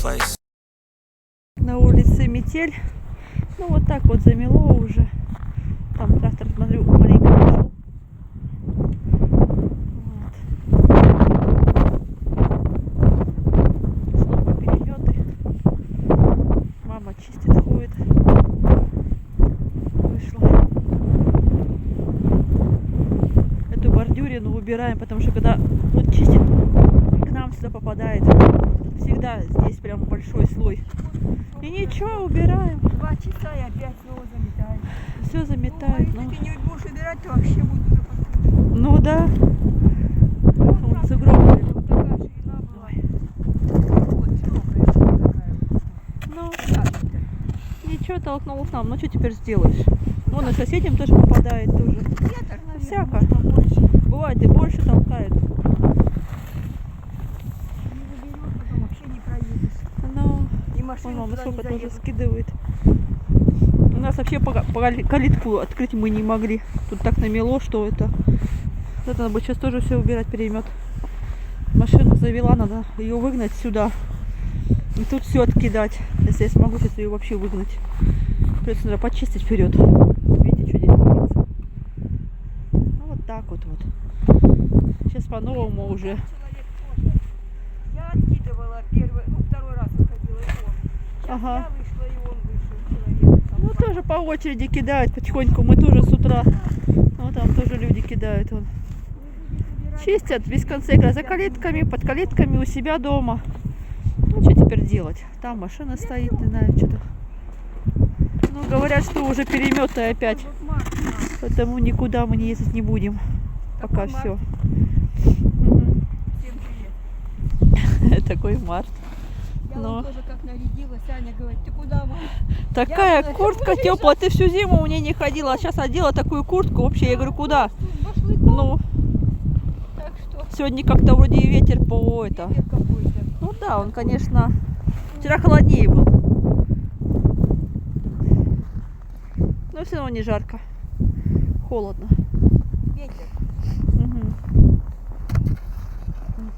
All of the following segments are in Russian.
place. На улице метель. Ну вот так вот замело уже. Там трактор, смотрю, маленько пошел. Вот. Снова переметы. Мама чистит, ходит. Вышла. Эту бордюрину убираем, потому что когда вот чистит, к нам сюда попадает. Всегда здесь прям большой слой. И ничего, убираем. 2 часа и опять снова заметает. Все заметает. Ну, а если ты не будешь убирать, то вообще будет уже подкрыто. Ну да. Вон сугроб. Вот такая ширина была. Вот, широкая такая. Ну, Так-то. ничего, толкнул к нам. Ну, что теперь сделаешь? Вон и соседям тоже попадает тоже. Ветер, наверное, Всяко. может, побольше. Бывает и больше толкает. Не заберешь, потом вообще не проедешь. Ну, И машину мама туда не сколько тоже заедут. скидывает. У нас вообще калитку открыть мы не могли. Тут так намело, что это. Это надо бы сейчас тоже все убирать, перемет. Машину завела, надо ее выгнать сюда. И тут все откидать. Если я смогу сейчас ее вообще выгнать. Придется, надо почистить вперед. Видите, что здесь творится. Ну вот так вот. Сейчас по-новому уже. Человек тоже. Я откидывала второй раз выходила и он. Сейчас Ага. я вышла, и он вышел, человек. Ну тоже по очереди кидают потихоньку. Мы тоже с утра. Ну там тоже люди кидают. Вон. Чистят без конца игра за калитками, под калитками у себя дома. Ну что теперь делать? Там машина стоит, не знаю, что-то. Ну говорят, что уже переметы опять. Вот Марк, Поэтому никуда мы не ездить не будем. Пока Такой все. всем привет. Такой март. Я Но. вот тоже как нарядилась, Аня говорит, ты куда, мама? Такая Я куртка теплая. Ты всю зиму у меня не ходила, а сейчас одела такую куртку. Вообще, я говорю, куда? Ну, Так что, сегодня как-то вроде и ветер по это. ветер какой-то. Ну да, он, конечно, вчера холоднее был. Но все равно не жарко. Холодно. Ветер. Мгм.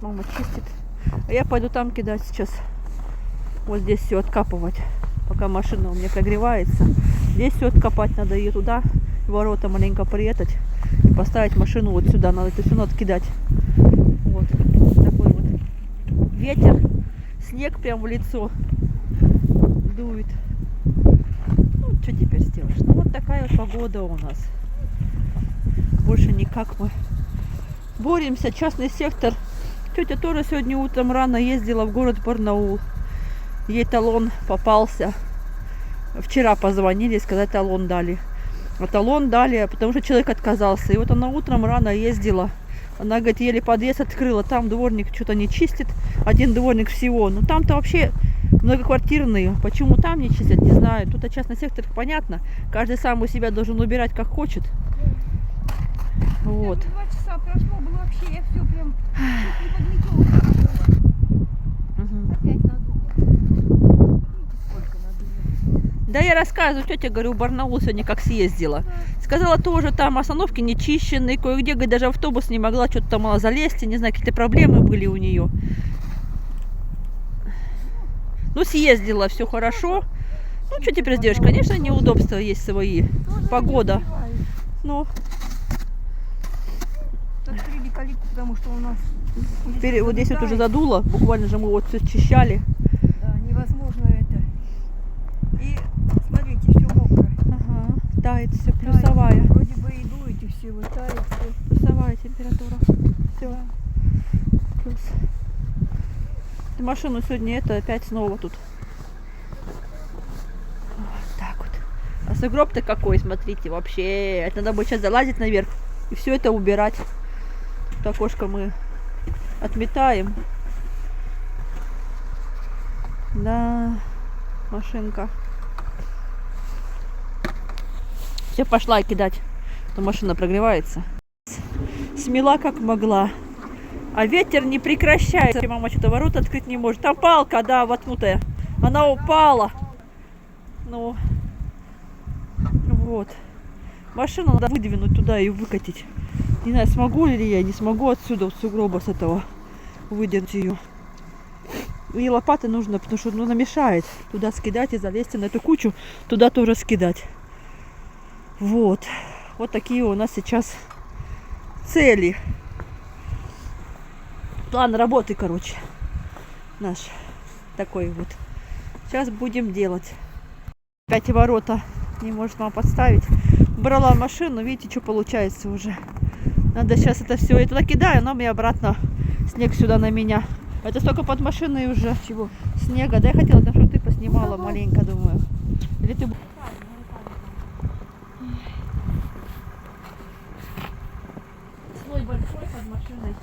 Мама чистит. А я пойду там кидать сейчас. Вот здесь все откапывать. Пока машина у меня прогревается. Здесь все откопать надо, ее туда, в ворота маленько приехать и поставить машину вот сюда. Надо это все откидать. Вот. Такой вот ветер. Снег прям в лицо дует. Ну, что теперь сделаешь? Ну, вот такая вот погода у нас. Больше никак мы боремся. Частный сектор. Тетя тоже сегодня утром рано ездила в город Барнаул. Ей талон попался. Вчера позвонили, сказать, талон дали. А талон дали, потому что человек отказался. И вот она утром рано ездила. Она, говорит, еле подъезд открыла. Там дворник что-то не чистит. Один дворник всего. Но там-то вообще многоквартирные. Почему там не чистят, не знаю. Тут частный сектор, понятно. Каждый сам у себя должен убирать как хочет. Вот. 2 часа прошло, было вообще, я все прям чуть не подметила. Опять надуло. Видите, сколько надуло. Да я рассказываю, тетя, говорю, в Барнаул сегодня как съездила. Сказала, тоже там остановки не чищены, кое-где, говорит, даже автобус не могла, что-то там мало залезть, не знаю, какие-то проблемы были у нее. Ну, съездила, все хорошо. Ну, что теперь сделаешь? Конечно, неудобства есть свои. Тоже Погода. не успеваю. Ну, Открыли калитку, потому что у нас вот здесь вот уже задуло, буквально же мы вот все счищали. Да, невозможно это. И смотрите, все мокро. Ага, тает все, Тает. плюсовая. Вроде бы и дует, и все, вот тает все. Плюсовая температура. Все. Плюс. И машину сегодня это опять снова тут. Вот так вот. А сугроб-то какой, смотрите, вообще. Это надо будет сейчас залазить наверх и все это убирать. Тут окошко мы отметаем. Да, машинка. Все, пошла кидать. То машина прогревается. Смела как могла. А ветер не прекращается. Мама что-то ворота открыть не может. Там палка, да, воткнутая. Она упала. Ну, вот. Машину надо выдвинуть туда и выкатить. Не знаю, смогу ли я, не смогу отсюда, с сугроба с этого, выдернуть ее. И лопаты нужно, потому что ну, намешает. Туда скидать и залезть на эту кучу, туда тоже скидать. Вот. Вот такие у нас сейчас цели. План работы, короче. Наш такой вот. Сейчас будем делать. Опять ворота не может вам подставить. Брала машину, видите, что получается уже. Надо сейчас это все. Я туда кидаю, но мне обратно снег сюда на меня. Это столько под машиной уже. Чего? Снега. Да я хотела, чтобы ты поснимала маленько, думаю. Или ты... Слой большой под машиной.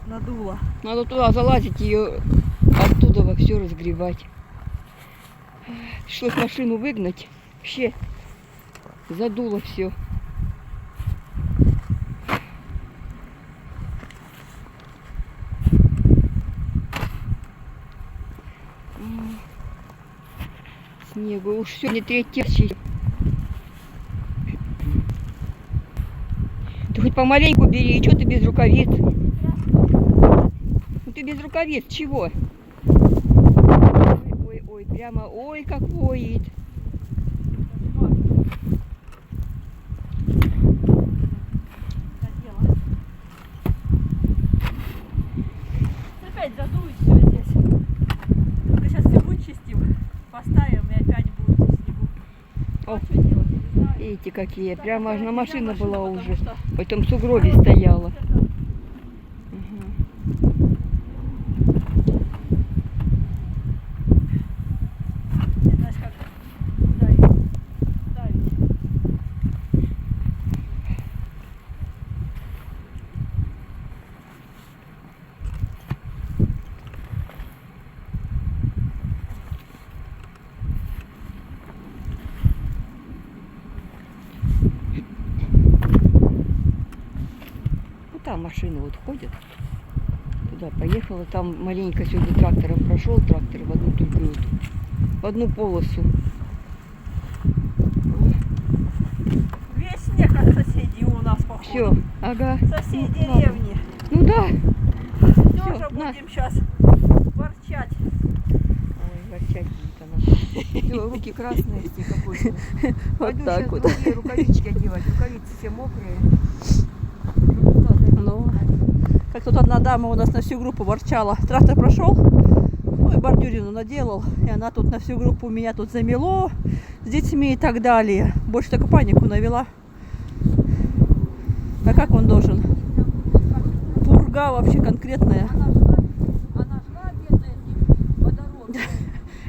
Надуло. Надо туда залазить, ее оттуда во все разгребать. Пришлось машину выгнать. Вообще задуло все. Снегу уж сегодня 3-й. Ты хоть помаленьку бери, и что ты без рукавиц? Ну ты без рукавиц, чего? Ой, ой, прямо, ой, как воет. Опять задует все здесь. Только сейчас все вычистим, поставим и опять будет в снегу. О, Что делать, я не знаю. видите какие, прямо аж на машина Машина, была потому уже. что В этом сугробе стояла. не знаешь, как ставить. Ну там машина вот ходит. Туда поехала, там маленько сегодня трактором прошел, трактор в одну только вот, в одну полосу. Весь снег от соседей у нас походу. Все, ага. Соседи Ну, ладно. деревни. Ну да. Тоже на. будем сейчас ворчать. Ой, ворчать будет она. Всё, руки красные все какой-то. Вот так вот. Другие рукавички одевать, рукавицы все мокрые. Ну, как тут одна дама у нас на всю группу ворчала. Трактор прошел, ну и бордюрину наделал. И она тут на всю группу меня тут замело с детьми и так далее. Больше только панику навела. А как он должен? Пурга вообще конкретная. Она шла бедная по дороге.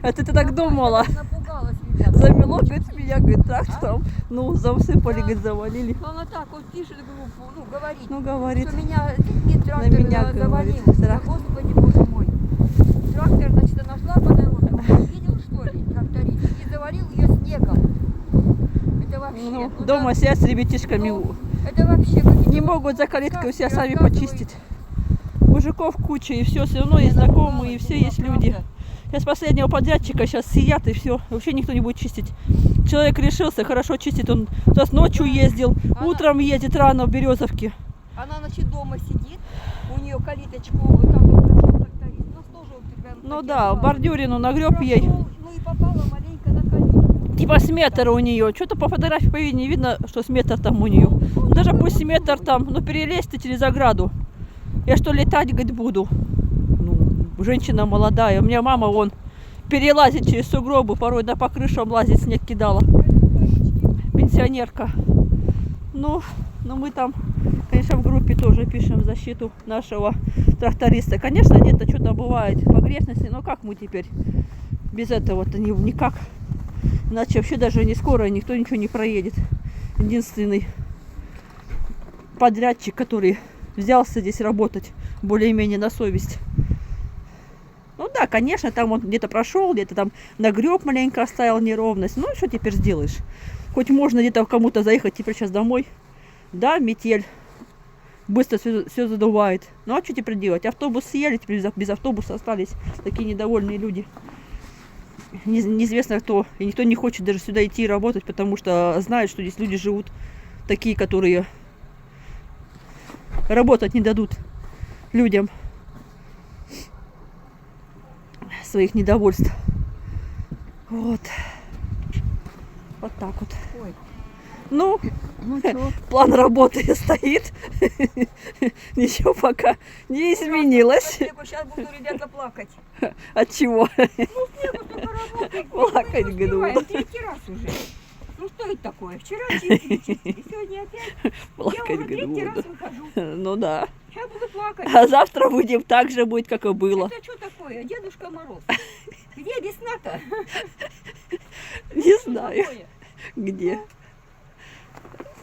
Это ты так думала? Напугалась, ребята. Замело, говорит, меня, говорит, трактором. Ну, засыпали, говорит, завалили. Она так вот пишет группу, ну, говорит, Ну, говорит. что меня не трактор меня завалил. говорит, Да, трактор. Господи, боже мой. Трактор, значит, она шла по дороге. Он не видел, что ли, тракторист? И завалил ее снегом. Это вообще... Ну, ну, дома да, сидят с ребятишками. ну, это вообще... какие-то Не могут за калиткой у себя сами рассказывают. почистить. Мужиков куча, и все равно есть знакомые, и все есть люди. Сейчас последнего подрядчика сейчас сидят, и все. Вообще никто не будет чистить. Человек решился, хорошо чистит. Он сейчас ночью ездил, Она- утром едет рано в Березовке. Она, значит, дома сидит, у нее калиточку, как он прошел тракторист, у нас тоже вот прям Ну такие да, бывают. бордюрину нагреб ей. Прошел, ну и попала маленько на калитку. Типа с метра у нее. Что-то по фотографии по видео не видно, что с метр там у нее. Даже пусть метр там, ну перелезь ты через ограду. Я что, летать, говорит, буду? Ну, женщина молодая. У меня мама, вон, перелазит через сугробы, порой да по крышам лазит, снег кидала. Пенсионерка. Ну, мы там, конечно, в группе тоже пишем в защиту нашего тракториста. Конечно, где-то что-то бывает погрешности, но как мы теперь без этого-то никак. Иначе вообще даже не скоро никто ничего не проедет. Единственный подрядчик, который взялся здесь работать более-менее на совесть. Ну да, конечно, там он где-то прошел, где-то там нагреб маленько, оставил неровность. Ну что теперь сделаешь? Хоть можно где-то кому-то заехать теперь сейчас домой. Да, метель. Быстро все задувает. Ну а что теперь делать? Автобус съели, теперь без автобуса остались такие недовольные люди. Неизвестно кто. И никто не хочет даже сюда идти и работать, потому что знает, что здесь люди живут такие, которые работать не дадут людям. своих недовольств. Вот. Вот так вот. Ой, Ну, ну что? план работы стоит. Ничего пока не изменилось. Сейчас буду, ребята, плакать. От чего? Ну, снегу столько работает. Плакать мы не успеваем, гнул. третий раз уже. Ну, что это такое? Вчера чистили, сегодня опять. Я Плакать уже третий раз гнул. выхожу. Ну да. Сейчас буду плакать. А завтра будем так же будет, как и было. Это что такое? Дедушка Мороз. Где весна-то? Не Что знаю, такое? где.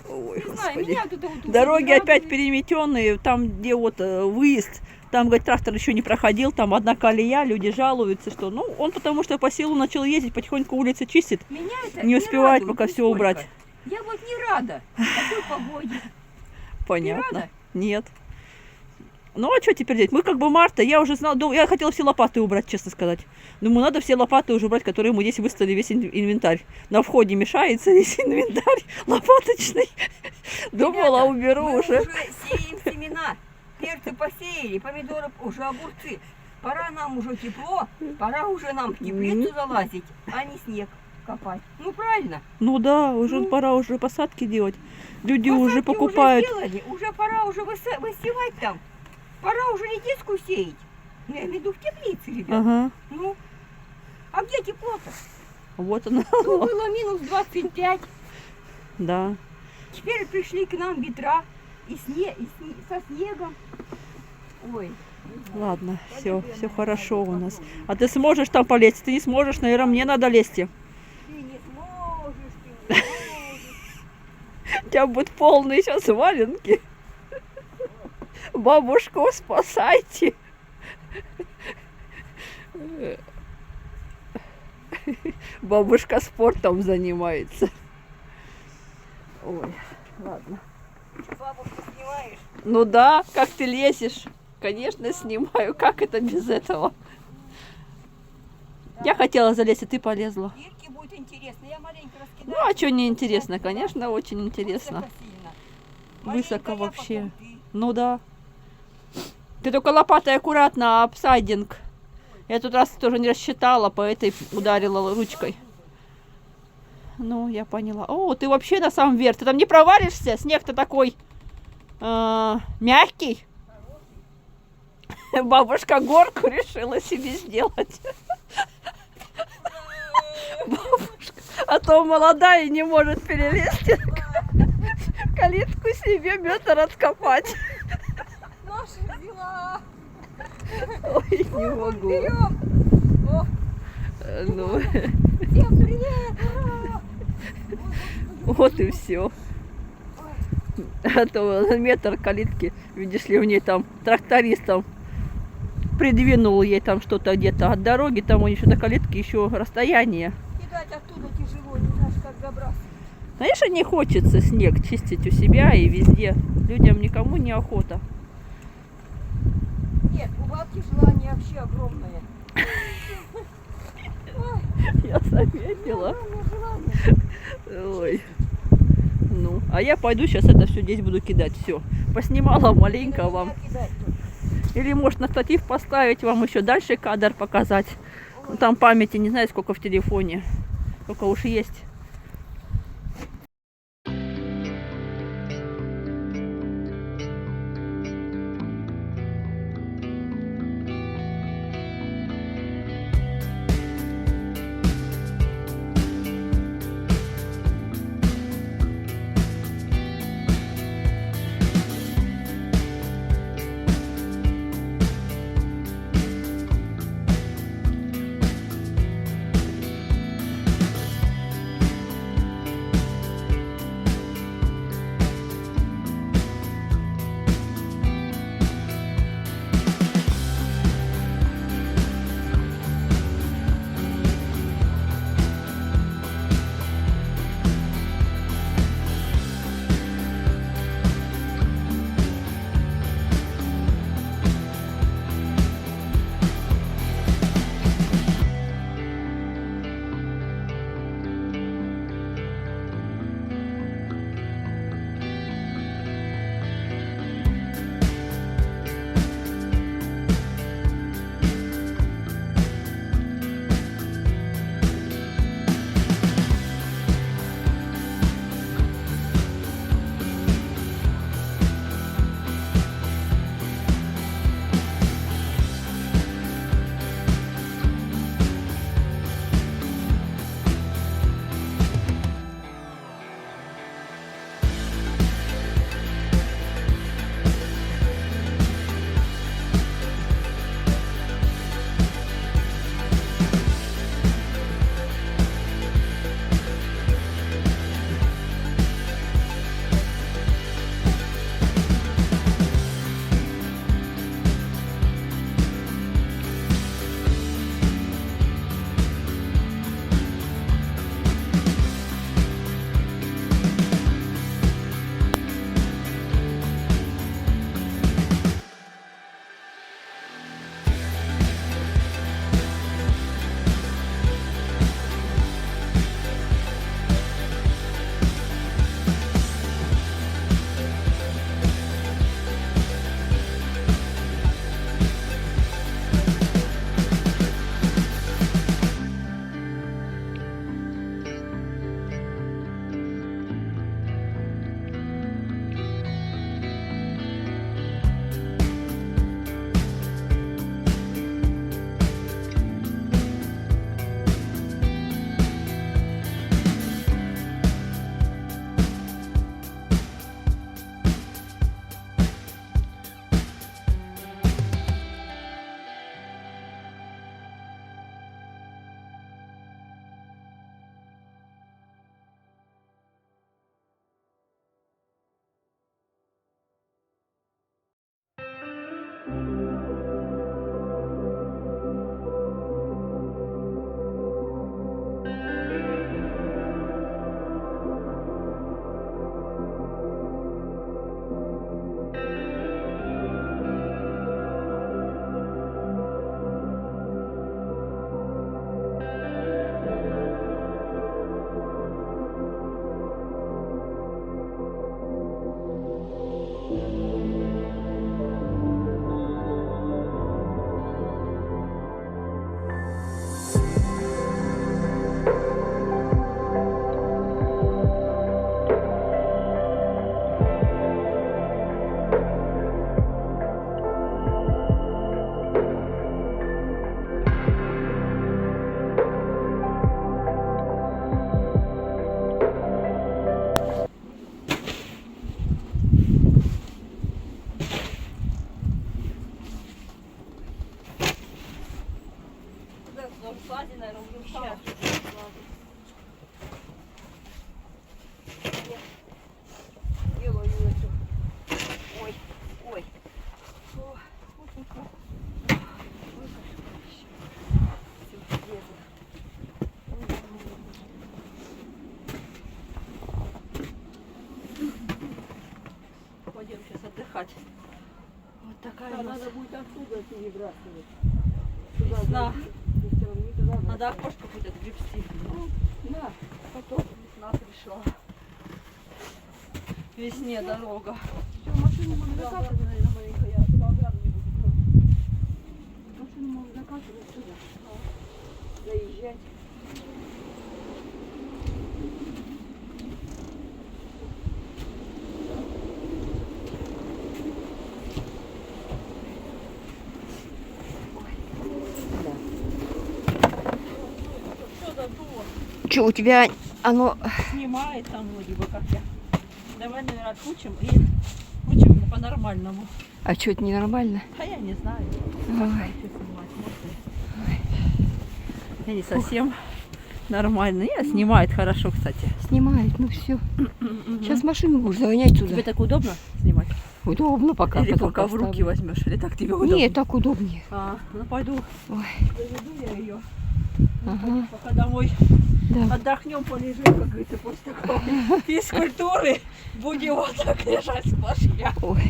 Ой, Не знаю, господи. меня тут вот уже Дороги не опять радует. переметенные, там, где вот выезд, там, говорит, трактор еще не проходил, там одна колея, люди жалуются, что, ну, он потому что по селу начал ездить, потихоньку улицы чистит, Меня это не успевает радует пока все нисколько. убрать. Я вот не рада такой погоде. Понятно. рада? Нет. Ну, а что теперь делать? Мы как бы марта, я уже знала, я хотела все лопаты убрать, честно сказать. Думаю, надо все лопаты уже убрать, которые мы здесь выставили, весь инвентарь. На входе мешается весь инвентарь лопаточный. Думала, Ребята, уберу мы уже. сеем семена. Перцы посеяли, помидоры уже огурцы. Пора нам уже тепло, пора уже нам в теплицу залазить, а не снег копать. Ну правильно. Ну да, уже Ну. пора уже посадки делать. Люди Посадки уже покупают. Уже сделали, уже пора уже высевать там. Пора уже редиску сеять. Ну, я имею в виду в теплице, ребят. Ага. Ну, а где тепло-то? Вот она. Ну, было минус 25. Да. Теперь пришли к нам ветра и со снегом. Ой. Ладно, все хорошо у нас. А ты сможешь там полезть? Ты не сможешь, наверное, мне надо лезть. Ты не сможешь, ты не сможешь. У тебя будут полные сейчас валенки. Бабушку спасайте. Бабушка спортом занимается. Ой, ладно. Бабушку снимаешь? Ну да, как ты лезешь? Конечно, снимаю. Как это без этого? Я хотела залезть, и ты полезла. Ирке будет интересно. Я маленько раскидаю. Ну, а что не интересно? Конечно, очень интересно. Высоко сильно. Высоко Маленько я, вообще. потом ты. Ну да. Ты только лопатой аккуратно об сайдинг. Я тут раз тоже не рассчитала, по этой ударила ручкой. Ну, я поняла. О, ты вообще на самом верх. Ты там не провалишься? Снег-то такой мягкий. Бабушка горку решила себе сделать. Бабушка. А то молодая не может перелезть. Калитку себе метр откопать. Наша взяла. Ой, не могу. Берем. О, Ну, всем привет. Ура! вот и все. А то метр калитки, видишь ли, у ней там тракторист там придвинул ей там что-то где-то от дороги, там у нее еще до калитки еще расстояние. Кидать оттуда тяжело, не знаешь, как забрасывать. Конечно, не хочется снег чистить у себя и везде. Людям никому не охота. Нет, у бабки желание вообще огромное. Я заметила. Огромное желание. Ой. Ну, а я пойду сейчас это все здесь буду кидать. Все. Поснимала маленько вам. Кидать тут. Или может на штатив поставить вам еще дальше кадр показать. Ну, там памяти не знаю сколько в телефоне. Только уж есть. отдыхать. Вот такая у нас будет оттуда перебрасывать. весна. Туда Надо окошко будет отгребсти. да. Потом весна пришла. Весне дорога. Все, машину можно закатывать, наверное, маленько. Я туда ограду не буду. Машину можно закатывать сюда. Заезжать. Что задуло? Что у тебя оно... Снимает там вроде бы как я. Давай, наверное, отключим и включим по-нормальному. А что, это ненормально? А я не знаю. Ой. Что снимать, может, и- Я не совсем нормально. Я снимает хорошо, кстати. Снимает, ну все. Сейчас машину будешь загонять Тебе сюда. так удобно снимать? Удобно пока. Или потом пока в руки поставлю. возьмешь, или так тебе удобно? Нет, так удобнее. А, ну пойду. Ой. Заведу я ее. Ага. Пока домой Да. отдохнем, полежим, как говорится, после такой физкультуры. Будем вот так лежать сплошня. Ой.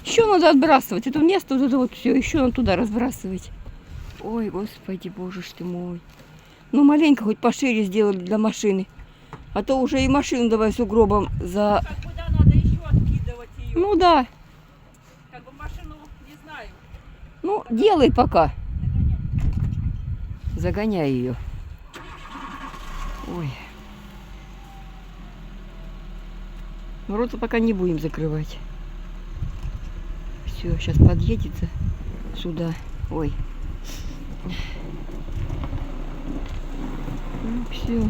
Еще надо отбрасывать. Это место вот это вот все. Еще надо туда разбрасывать. Ой, господи, боже ж ты мой. Ну, маленько хоть пошире сделали для машины. А то уже и машину давай сугробом за... Как куда надо еще откидывать ее? Ну да. Как бы машину, не знаю. Ну, делай пока. Нагонять. Загоняй ее. Ой. Ворота пока не будем закрывать. Все, сейчас подъедется сюда. Ой. Ну, все.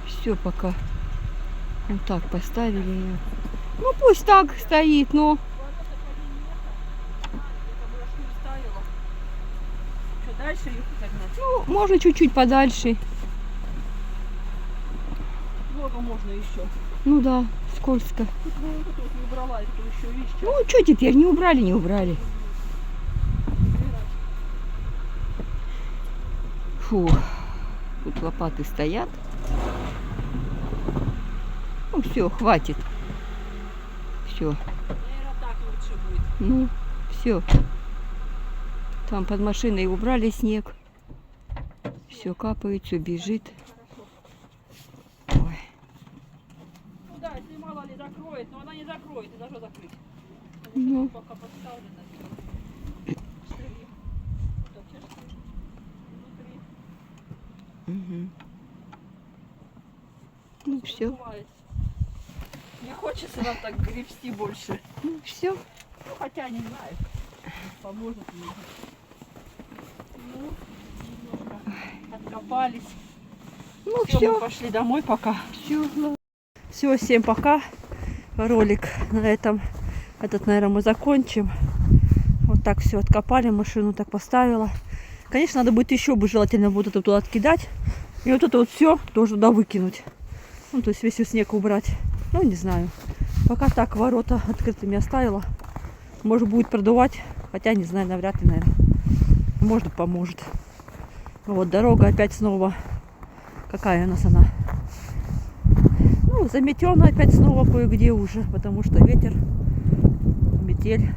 Все пока. Вот так поставили ее. Ну пусть так стоит, но. Что, дальше ее загнать? Ну, можно чуть-чуть подальше. Много можно еще. Ну да, скользко. Тут вот это вот не убрала, это еще, видишь, Ну что теперь, не убрали, не убрали. Фу, тут лопаты стоят. Ну все, хватит. Все, наверное, так лучше будет. ну все. Там под машиной убрали снег. Все капает, все бежит. Ой. Ну да, если мало ли закроет, но она не закроет, и должна закрыть. Ну. Пока подставлено. Шли. Так, сейчас внутри. Угу. Ну все, Бывает. Не хочется нам так гребсти больше. ну все. Ну, хотя не знаю. Поможет мне. Ну, немножко откопались. Ну Все, мы все, пошли домой пока. все. Все, всем пока. Ролик на этом, этот, наверное, мы закончим. Вот так все откопали, машину так поставила. Конечно, надо будет еще бы желательно вот это туда откидать. И вот это вот все тоже туда выкинуть. Ну, то есть весь снег убрать. Ну, не знаю. Пока так ворота открытыми оставила. Может, будет продувать. Хотя, не знаю, навряд ли, наверное. Может, поможет. Вот дорога опять снова. Какая у нас она? Ну, заметена опять снова кое-где уже. Потому что ветер, метель.